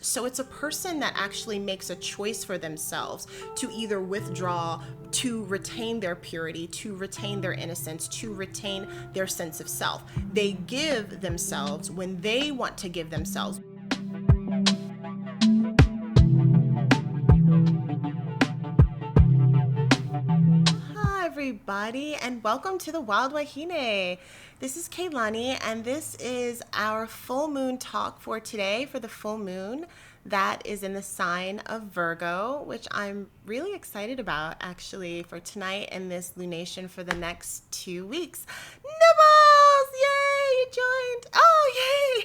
So it's a person that actually makes a choice for themselves to either withdraw, to retain their purity, to retain their innocence, to retain their sense of self. They give themselves when they want to give themselves. Hi, everybody, and welcome to the Wild Wahine. This is Kaylani, and this is our full moon talk for today for the full moon that is in the sign of Virgo, which I'm really excited about actually for tonight and this lunation for the next 2 weeks. Nibbles! Yay! You joined! Oh, yay!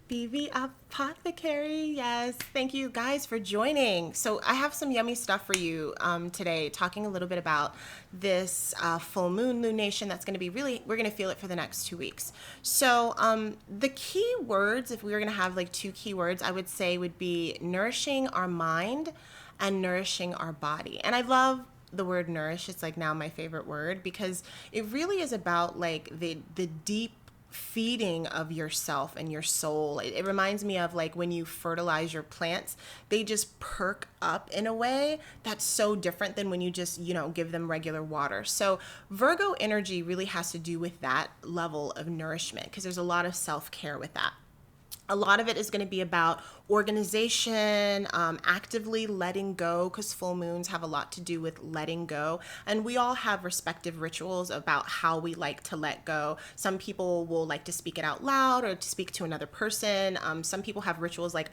BB Apothecary, yes. Thank you guys for joining. So I have some yummy stuff for you today, talking a little bit about this full moon lunation that's going to be we're going to feel it for the next 2 weeks. So the key words, if we were going to have like 2 key words, I would say would be nourishing our mind and nourishing our body. And I love the word nourish. It's like now my favorite word because it really is about like the deep feeding of yourself and your soul. It reminds me of like when you fertilize your plants, they just perk up in a way that's so different than when you just, give them regular water. So Virgo energy really has to do with that level of nourishment because there's a lot of self-care with that. A lot of it is going to be about organization, actively letting go, because full moons have a lot to do with letting go. And we all have respective rituals about how we like to let go. Some people will like to speak it out loud or to speak to another person. Some people have rituals like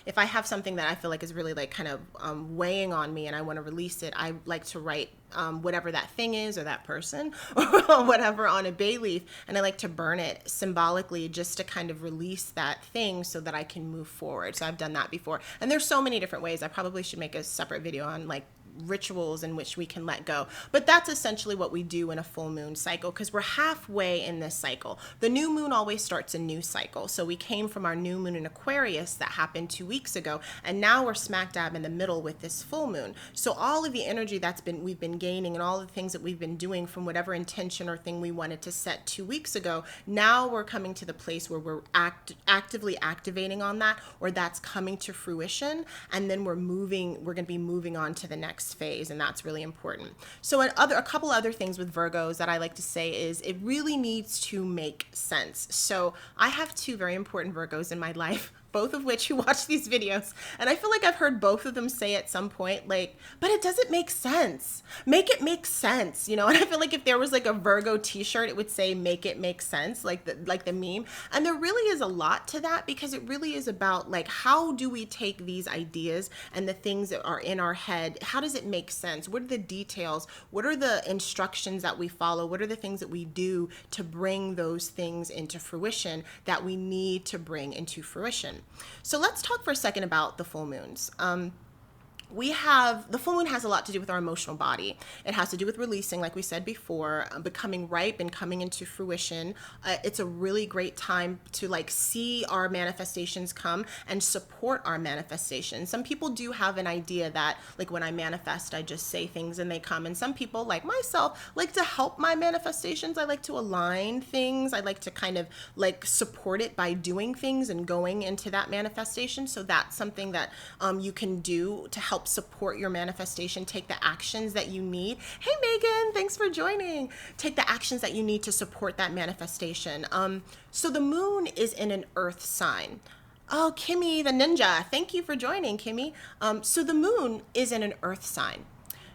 if I have something that I feel like is really like kind of weighing on me and I want to release it, I like to write whatever that thing is or that person or whatever on a bay leaf, and I like to burn it symbolically just to kind of release that thing so that I can move forward. So I've done that before, and there's so many different ways. I probably should make a separate video on like rituals in which we can let go, but that's essentially what we do in a full moon cycle because we're halfway in this cycle. The new moon always starts a new cycle, so we came from our new moon in Aquarius that happened 2 weeks ago, and now we're smack dab in the middle with this full moon. So all of the energy we've been gaining and all the things that we've been doing from whatever intention or thing we wanted to set 2 weeks ago, now we're coming to the place where we're actively activating on that, or that's coming to fruition, and then we're going to be moving on to the next phase, and that's really important. So a couple other things with Virgos that I like to say is it really needs to make sense. So I have 2 very important Virgos in my life, both of which who watch these videos, and I feel like I've heard both of them say at some point, like, but it doesn't make sense. Make it make sense, and I feel like if there was like a Virgo t-shirt, it would say make it make sense, like the meme. And there really is a lot to that because it really is about like, how do we take these ideas and the things that are in our head, how does it make sense? What are the details? What are the instructions that we follow? What are the things that we do to bring those things into fruition that we need to bring into fruition? So let's talk for a second about the full moons. The full moon has a lot to do with our emotional body. It has to do with releasing, like we said before, becoming ripe and coming into fruition. It's a really great time to like see our manifestations come and support our manifestations. Some people do have an idea that like when I manifest, I just say things and they come. And some people, like myself, like to help my manifestations. I like to align things. I like to kind of like support it by doing things and going into that manifestation. So that's something that you can do to help support your manifestation. Take the actions that you need. Hey Megan, thanks for joining. Take the actions that you need to support that manifestation. So the moon is in an earth sign. Oh, Kimmy the ninja, thank you for joining, Kimmy. So the moon is in an earth sign.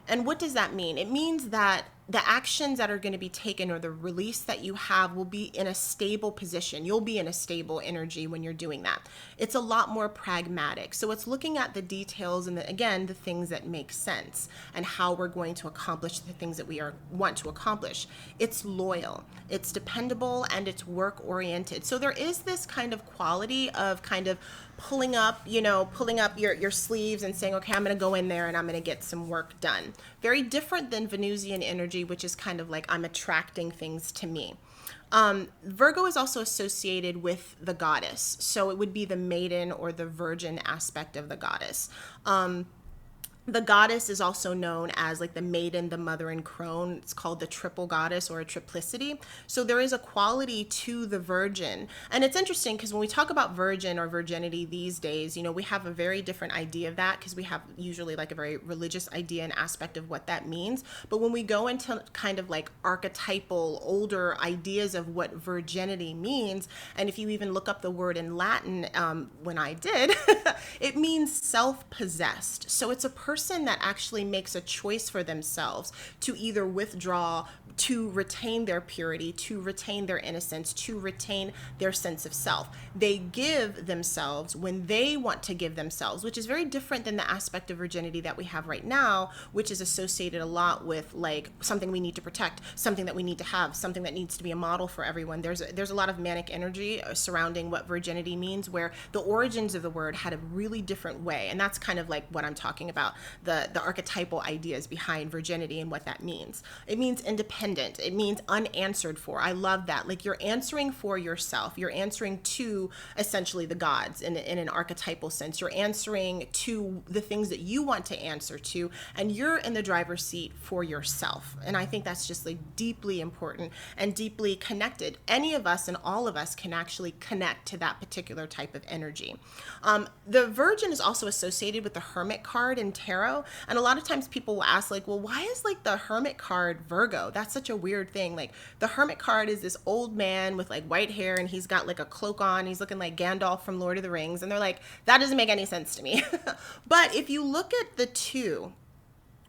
And what does that mean? It means that the actions that are going to be taken or the release that you have will be in a stable position. You'll be in a stable energy when you're doing that. It's a lot more pragmatic. So it's looking at the details and the things that make sense and how we're going to accomplish the things that we want to accomplish. It's loyal, it's dependable, and it's work oriented. So there is this kind of quality of kind of pulling up your sleeves and saying, okay, I'm going to go in there and I'm going to get some work done. Very different than Venusian energy, which is kind of like I'm attracting things to me. Virgo is also associated with the goddess. So it would be the maiden or the virgin aspect of the goddess. The goddess is also known as like the maiden, the mother, and crone. It's called the triple goddess or a triplicity. So there is a quality to the virgin. And it's interesting because when we talk about virgin or virginity these days, you know, we have a very different idea of that because we have usually like a very religious idea and aspect of what that means. But when we go into kind of like archetypal, older ideas of what virginity means, and if you even look up the word in Latin, when I did, it means self-possessed. So it's a person that actually makes a choice for themselves to either withdraw, to retain their purity, to retain their innocence, to retain their sense of self. They give themselves when they want to give themselves, which is very different than the aspect of virginity that we have right now, which is associated a lot with like something we need to protect, something that we need to have, something that needs to be a model for everyone. There's a lot of manic energy surrounding what virginity means, where the origins of the word had a really different way. And that's kind of like what I'm talking about, the archetypal ideas behind virginity and what that means. It means independent. It means unanswered for. I love that. Like you're answering for yourself. You're answering to essentially the gods in an archetypal sense. You're answering to the things that you want to answer to, and you're in the driver's seat for yourself. And I think that's just like deeply important and deeply connected. Any of us and all of us can actually connect to that particular type of energy. The Virgin is also associated with the Hermit card in tarot. And a lot of times people will ask like, well, why is like the Hermit card Virgo? That's such a weird thing. Like the Hermit card is this old man with like white hair and he's got like a cloak on. He's looking like Gandalf from Lord of the Rings. And they're like, that doesn't make any sense to me. But if you look at the two,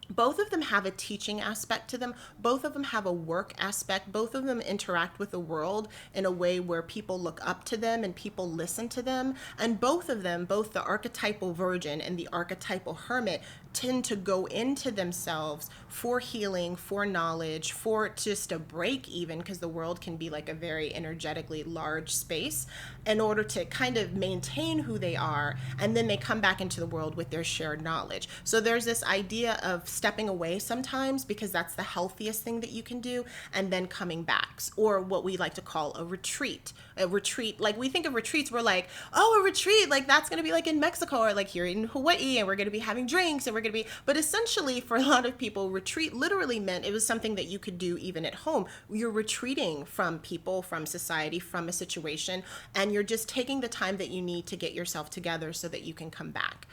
both of them have a teaching aspect to them. Both of them have a work aspect. Both of them interact with the world in a way where people look up to them and people listen to them. And both of them, both the archetypal virgin and the archetypal hermit, tend to go into themselves for healing, for knowledge, for just a break even, because the world can be like a very energetically large space, in order to kind of maintain who they are. And then they come back into the world with their shared knowledge. So there's this idea of stepping away sometimes because that's the healthiest thing that you can do, and then coming back, or what we like to call a retreat. A retreat, like we think of retreats, we're like, oh, a retreat, like that's going to be like in Mexico or like here in Hawaii, and we're going to be having drinks and we're going to be, but essentially for a lot of people, retreat literally meant it was something that you could do even at home. You're retreating from people, from society, from a situation, and you're just taking the time that you need to get yourself together so that you can come back.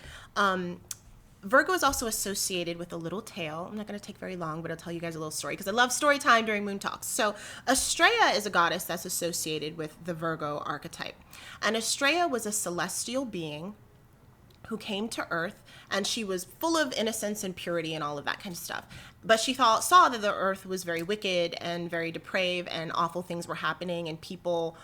Virgo is also associated with a little tale. I'm not going to take very long, but I'll tell you guys a little story because I love story time during Moon Talks. So Estrella is a goddess that's associated with the Virgo archetype. And Estrella was a celestial being who came to Earth, and she was full of innocence and purity and all of that kind of stuff. But she saw that the Earth was very wicked and very depraved, and awful things were happening, and people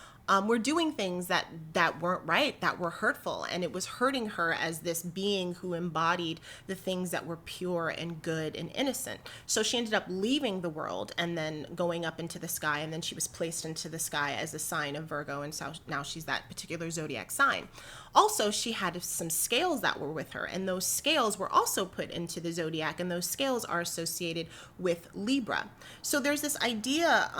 were doing things that weren't right, that were hurtful, and it was hurting her as this being who embodied the things that were pure and good and innocent. So she ended up leaving the world and then going up into the sky, and then she was placed into the sky as a sign of Virgo, and so now she's that particular zodiac sign. Also, she had some scales that were with her, and those scales were also put into the zodiac, and those scales are associated with Libra. So there's this idea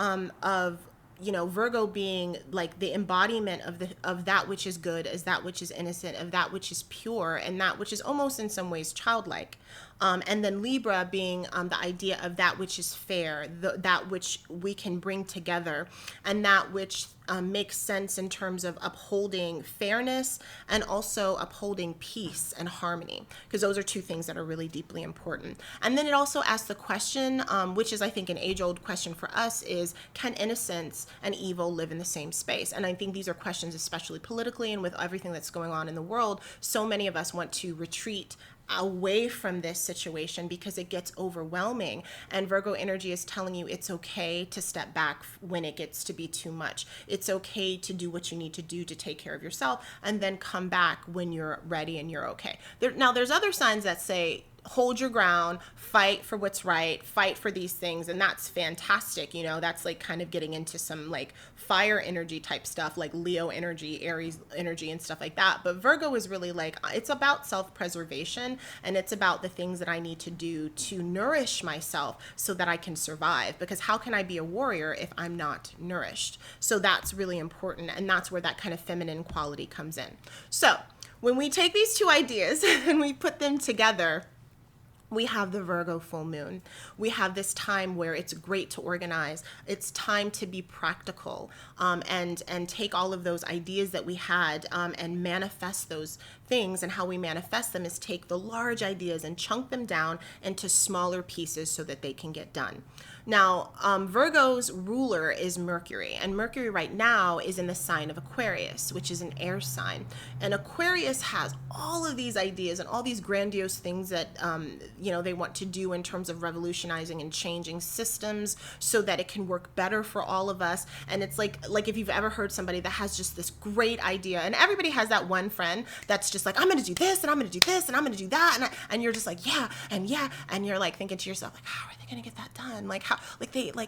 of, you know, Virgo being like the embodiment of that which is good, as that which is innocent, of that which is pure, and that which is almost in some ways childlike. And then Libra being the idea of that which is fair, that which we can bring together, and that which makes sense in terms of upholding fairness and also upholding peace and harmony, because those are two things that are really deeply important. And then it also asks the question, which is I think an age-old question for us, is can innocence and evil live in the same space? And I think these are questions, especially politically and with everything that's going on in the world. So many of us want to retreat away from this situation because it gets overwhelming, and Virgo energy is telling you it's okay to step back when it gets to be too much. It's okay to do what you need to do to take care of yourself, and then come back when you're ready and you're okay. Now there's other signs that say hold your ground, fight for what's right, fight for these things, and that's fantastic. You know, that's like kind of getting into some like fire energy type stuff, like Leo energy, Aries energy, and stuff like that. But Virgo is really like, it's about self-preservation, and it's about the things that I need to do to nourish myself so that I can survive, because how can I be a warrior if I'm not nourished? So that's really important, and that's where that kind of feminine quality comes in. So when we take these two ideas and we put them together, we have the Virgo full moon. We have this time where it's great to organize. It's time to be practical, and take all of those ideas that we had, and manifest those things. And how we manifest them is take the large ideas and chunk them down into smaller pieces so that they can get done. Now, Virgo's ruler is Mercury, and Mercury right now is in the sign of Aquarius, which is an air sign. And Aquarius has all of these ideas and all these grandiose things that they want to do in terms of revolutionizing and changing systems so that it can work better for all of us. And it's like if you've ever heard somebody that has just this great idea, and everybody has that one friend that's just like, I'm going to do this and I'm going to do this and I'm going to do that, and you're just like, yeah, and you're like thinking to yourself, like, how are they going to get that done? Like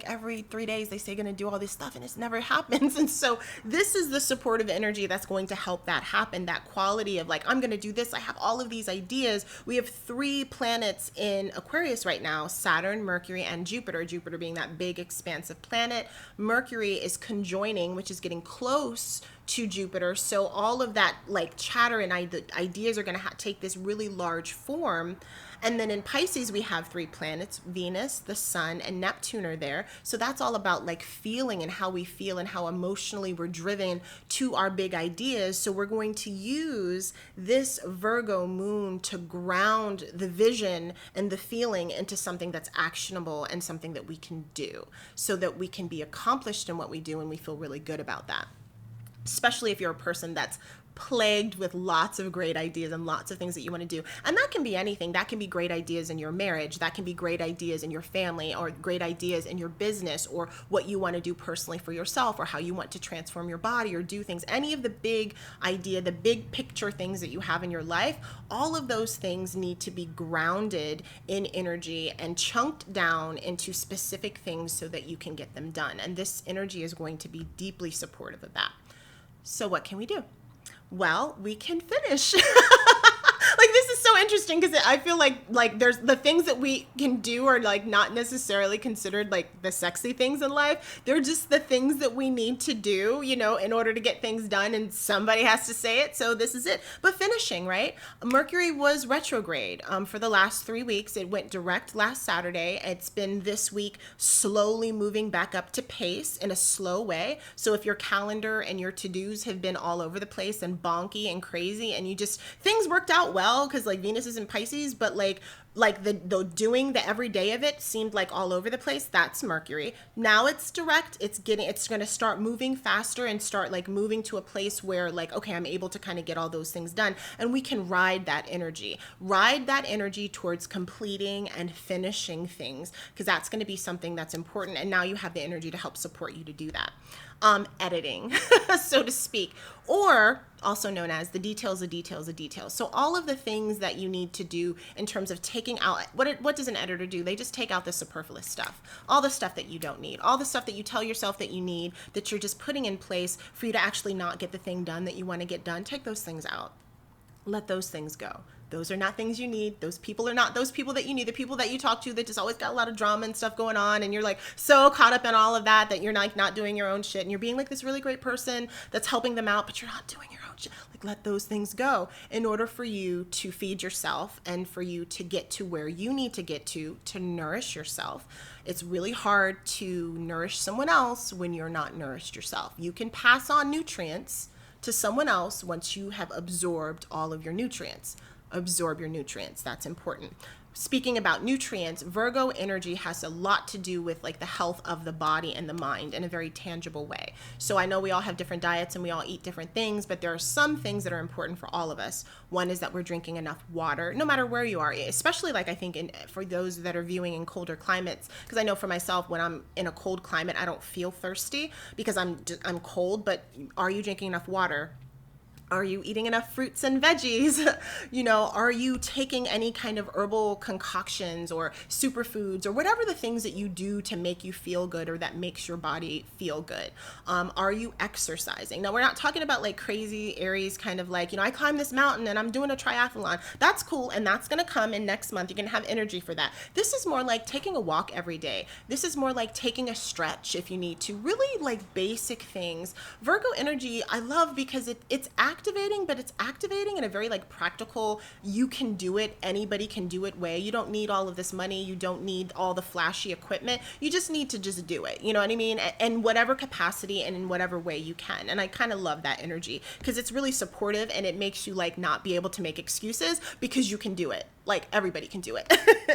every 3 days they say going to do all this stuff and it never happens. And so this is the supportive energy that's going to help that happen, that quality of like, I'm going to do this. I have all of these ideas. We have 3 planets in Aquarius right now: Saturn, Mercury, and Jupiter. Jupiter being that big expansive planet. Mercury is conjoining, which is getting close to Jupiter. So all of that like chatter and ideas are going to take this really large form. And then in Pisces, we have 3 planets: Venus, the Sun, and Neptune are there. So that's all about like feeling and how we feel and how emotionally we're driven to our big ideas. So we're going to use this Virgo moon to ground the vision and the feeling into something that's actionable and something that we can do so that we can be accomplished in what we do, and we feel really good about that. Especially if you're a person that's plagued with lots of great ideas and lots of things that you want to do. And that can be anything. That can be great ideas in your marriage. That can be great ideas in your family, or great ideas in your business, or what you want to do personally for yourself, or how you want to transform your body or do things. Any of the big idea, the big picture things that you have in your life, all of those things need to be grounded in energy and chunked down into specific things so that you can get them done. And this energy is going to be deeply supportive of that. So what can we do? Well, we can finish. Like, this is so interesting because I feel like there's the things that we can do are like not necessarily considered like the sexy things in life. They're just the things that we need to do, in order to get things done, and somebody has to say it. So this is it. But finishing, right? Mercury was retrograde for the last 3 weeks. It went direct last Saturday. It's been this week slowly moving back up to pace in a slow way. So if your calendar and your to-dos have been all over the place and bonky and crazy, and things worked out well because like Venus is in Pisces, but like the doing the everyday of it seemed like all over the place. That's Mercury. Now it's direct. It's going to start moving faster and start like moving to a place where like, okay, I'm able to kind of get all those things done, and we can ride that energy towards completing and finishing things, because that's going to be something that's important. And now you have the energy to help support you to do that. Editing, so to speak, or also known as the details of details of details. So all of the things that you need to do in terms of taking out, what does an editor do? They just take out the superfluous stuff, all the stuff that you don't need, all the stuff that you tell yourself that you need, that you're just putting in place for you to actually not get the thing done that you want to get done. Take those things out. Let those things go. Those are not things you need. Those people are not those people that you need. The people that you talk to that just always got a lot of drama and stuff going on, and you're like so caught up in all of that you're like not doing your own shit, and you're being like this really great person that's helping them out, but you're not doing your own shit. Like, let those things go in order for you to feed yourself and for you to get to where you need to get to nourish yourself. It's really hard to nourish someone else when you're not nourished yourself. You can pass on nutrients to someone else once you have absorbed all of your nutrients. Absorb your nutrients. That's important. Speaking about nutrients, Virgo energy has a lot to do with like the health of the body and the mind in a very tangible way. So I know we all have different diets and we all eat different things, but there are some things that are important for all of us. One is that we're drinking enough water, no matter where you are, especially like I think for those that are viewing in colder climates, because I know for myself, when I'm in a cold climate, I don't feel thirsty because I'm cold. But are you drinking enough water? Are you eating enough fruits and veggies? Are you taking any kind of herbal concoctions or superfoods or whatever the things that you do to make you feel good or that makes your body feel good? Are you exercising? Now, we're not talking about like crazy Aries kind of like, I climbed this mountain and I'm doing a triathlon. That's cool. And that's going to come in next month. You're going to have energy for that. This is more like taking a walk every day. This is more like taking a stretch if you need to. Really like basic things. Virgo energy, I love because it's active. activating, but it's activating in a very like practical, you can do it, anybody can do it way. You don't need all of this money. You don't need all the flashy equipment. You just need to just do it. You know what I mean? In whatever capacity and in whatever way you can. And I kind of love that energy because it's really supportive and it makes you like not be able to make excuses because you can do it. Like everybody can do it.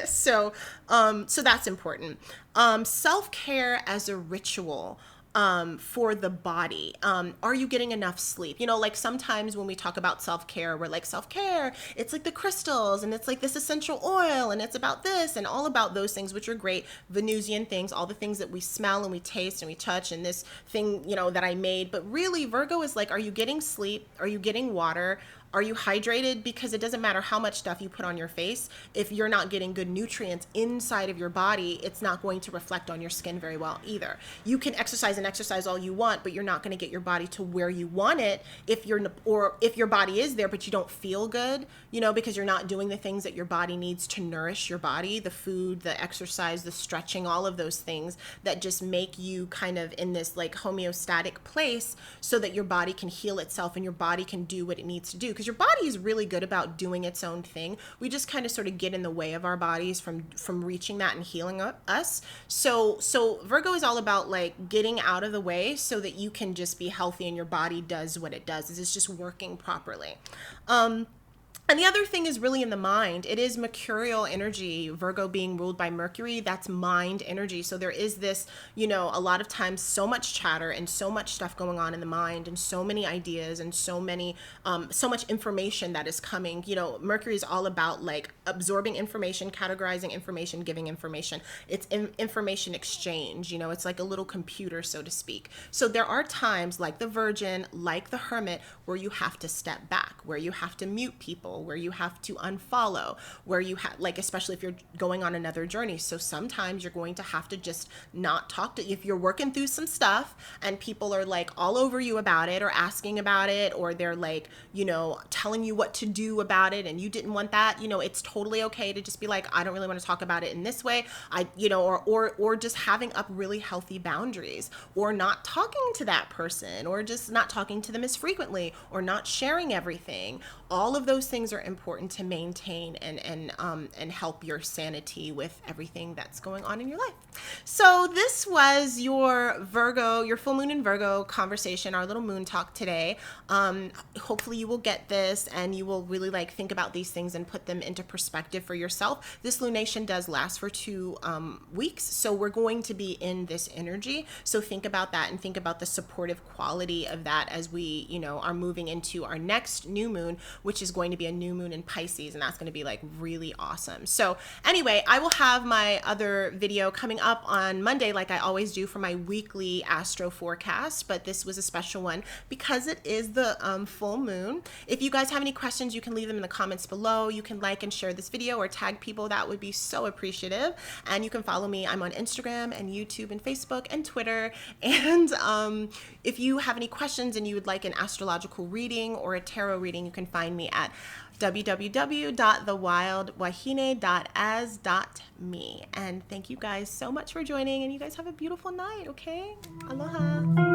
So that's important. Self-care as a ritual for the body. Are you getting enough sleep? You know, like sometimes when we talk about self-care, we're like self-care, it's like the crystals and it's like this essential oil and it's about this and all about those things, which are great Venusian things, all the things that we smell and we taste and we touch and this thing, you know, that I made. But really Virgo is like, are you getting sleep? Are you getting water? Are you hydrated? Because it doesn't matter how much stuff you put on your face. If you're not getting good nutrients inside of your body, it's not going to reflect on your skin very well either. You can exercise and exercise all you want, but you're not going to get your body to where you want it if your body is there, but you don't feel good, you know, because you're not doing the things that your body needs to nourish your body, the food, the exercise, the stretching, all of those things that just make you kind of in this like homeostatic place so that your body can heal itself and your body can do what it needs to do. Because your body is really good about doing its own thing. We just kind of sort of get in the way of our bodies from reaching that and healing us. So Virgo is all about like getting out of the way so that you can just be healthy and your body does what it does. It's just working properly. And the other thing is really in the mind. It is mercurial energy, Virgo being ruled by Mercury. That's mind energy. So there is this, you know, a lot of times so much chatter and so much stuff going on in the mind and so many ideas and so much information that is coming. You know, Mercury is all about like absorbing information, categorizing information, giving information. It's information exchange. You know, it's like a little computer, so to speak. So there are times like the Virgin, like the Hermit, where you have to step back, where you have to mute people, where you have to unfollow, where you have like, especially if you're going on another journey. So sometimes you're going to have to just not talk to, if you're working through some stuff and people are like all over you about it or asking about it, or they're like, you know, telling you what to do about it and you didn't want that, you know, it's totally okay to just be like, I don't really want to talk about it in this way. Or just having up really healthy boundaries, or not talking to that person, or just not talking to them as frequently, or not sharing everything. All of those things are important to maintain and help your sanity with everything that's going on in your life. So this was your Virgo, your full moon in Virgo conversation, our little moon talk today. Hopefully you will get this and you will really like think about these things and put them into perspective for yourself. This lunation does last for 2 weeks. So we're going to be in this energy. So think about that and think about the supportive quality of that as we, you know, are moving into our next new moon, which is going to be a new moon in Pisces, and that's going to be like really awesome. So anyway, I will have my other video coming up on Monday like I always do for my weekly astro forecast, but this was a special one because it is the full moon. If you guys have any questions, you can leave them in the comments below. You can like and share this video or tag people. That would be so appreciative. And you can follow me. I'm on Instagram and YouTube and Facebook and Twitter. And if you have any questions and you would like an astrological reading or a tarot reading, you can find me at www.thewildwahine.as.me. And thank you guys so much for joining, and you guys have a beautiful night, okay? Aloha.